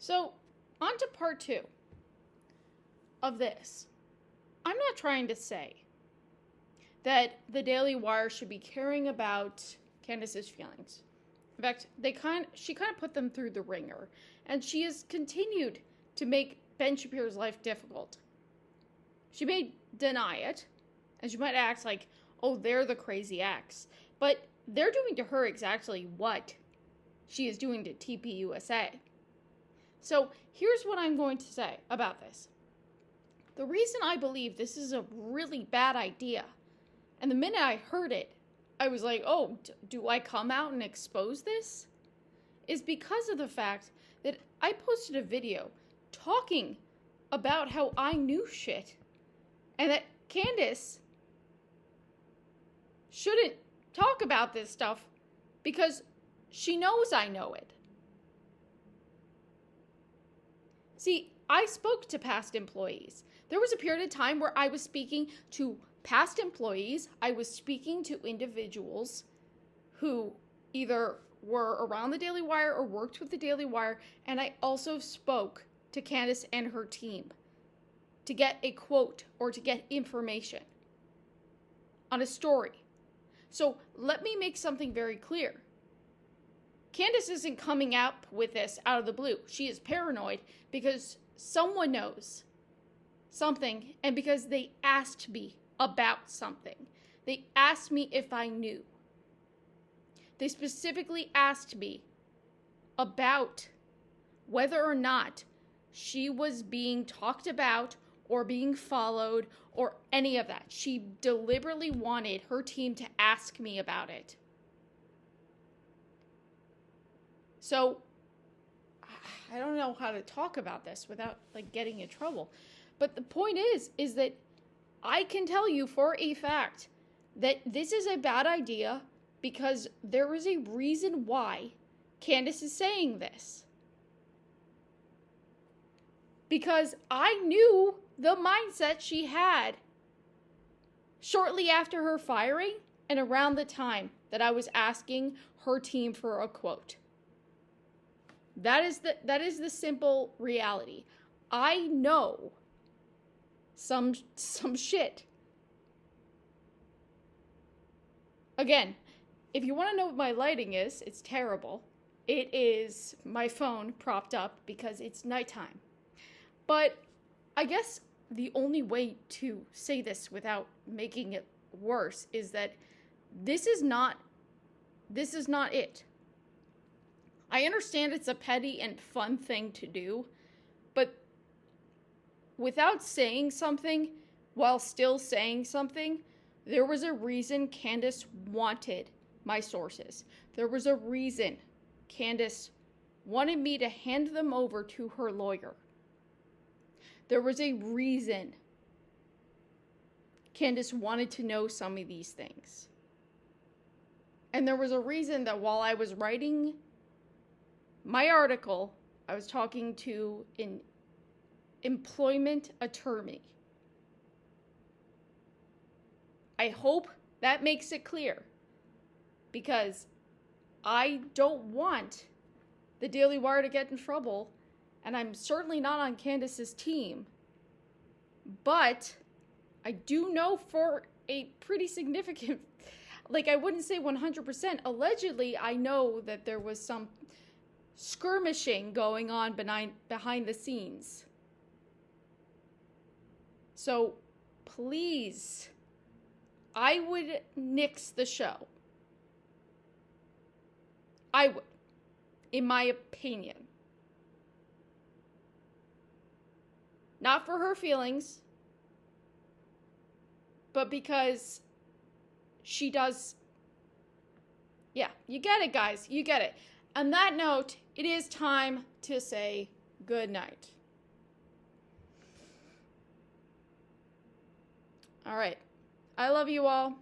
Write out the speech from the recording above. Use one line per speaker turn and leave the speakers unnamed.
So, on to part 2 of this. I'm not trying to say that the Daily Wire should be caring about Candace's feelings. In fact, she kind of put them through the ringer, and she has continued to make Ben Shapiro's life difficult. She may deny it, and she might act like, oh, they're the crazy ex, but they're doing to her exactly what she is doing to TPUSA. So here's what I'm going to say about this. The reason I believe this is a really bad idea, and the minute I heard it, I was like, oh, do I come out and expose this? Is because of the fact that I posted a video talking about how I knew shit, and that Candace shouldn't talk about this stuff because she knows I know it. See, I spoke to past employees. There was a period of time where I was speaking to past employees. I was speaking to individuals who either were around the Daily Wire or worked with the Daily Wire, and I also spoke to Candace and her team to get a quote or to get information on a story. So let me make something very clear. Candace isn't coming up with this out of the blue. She is paranoid because someone knows something and because they asked me about something. They asked me if I knew. They specifically asked me about whether or not she was being talked about or being followed or any of that. She deliberately wanted her team to ask me about it. So, I don't know how to talk about this without getting in trouble. But the point is that I can tell you for a fact that this is a bad idea because there is a reason why Candace is saying this. Because I knew the mindset she had shortly after her firing and around the time that I was asking her team for a quote. That is the simple reality. I know some shit. Again, if you want to know what my lighting is, it's terrible. It is my phone propped up because it's nighttime. But I guess the only way to say this without making it worse is that this is not it. I understand it's a petty and fun thing to do, but without saying something while still saying something, there was a reason Candace wanted my sources. There was a reason Candace wanted me to hand them over to her lawyer. There was a reason Candace wanted to know some of these things. And there was a reason that while I was writing my article, I was talking to an employment attorney. I hope that makes it clear, because I don't want the Daily Wire to get in trouble, and I'm certainly not on Candace's team. But I do know for a pretty significant, I wouldn't say 100%, allegedly I know that there was some skirmishing going on behind the scenes. So please, I would nix the show. I would, in my opinion. Not for her feelings, but because she does. Yeah, you get it, guys. You get it. On that note, it is time to say good night. All right. I love you all.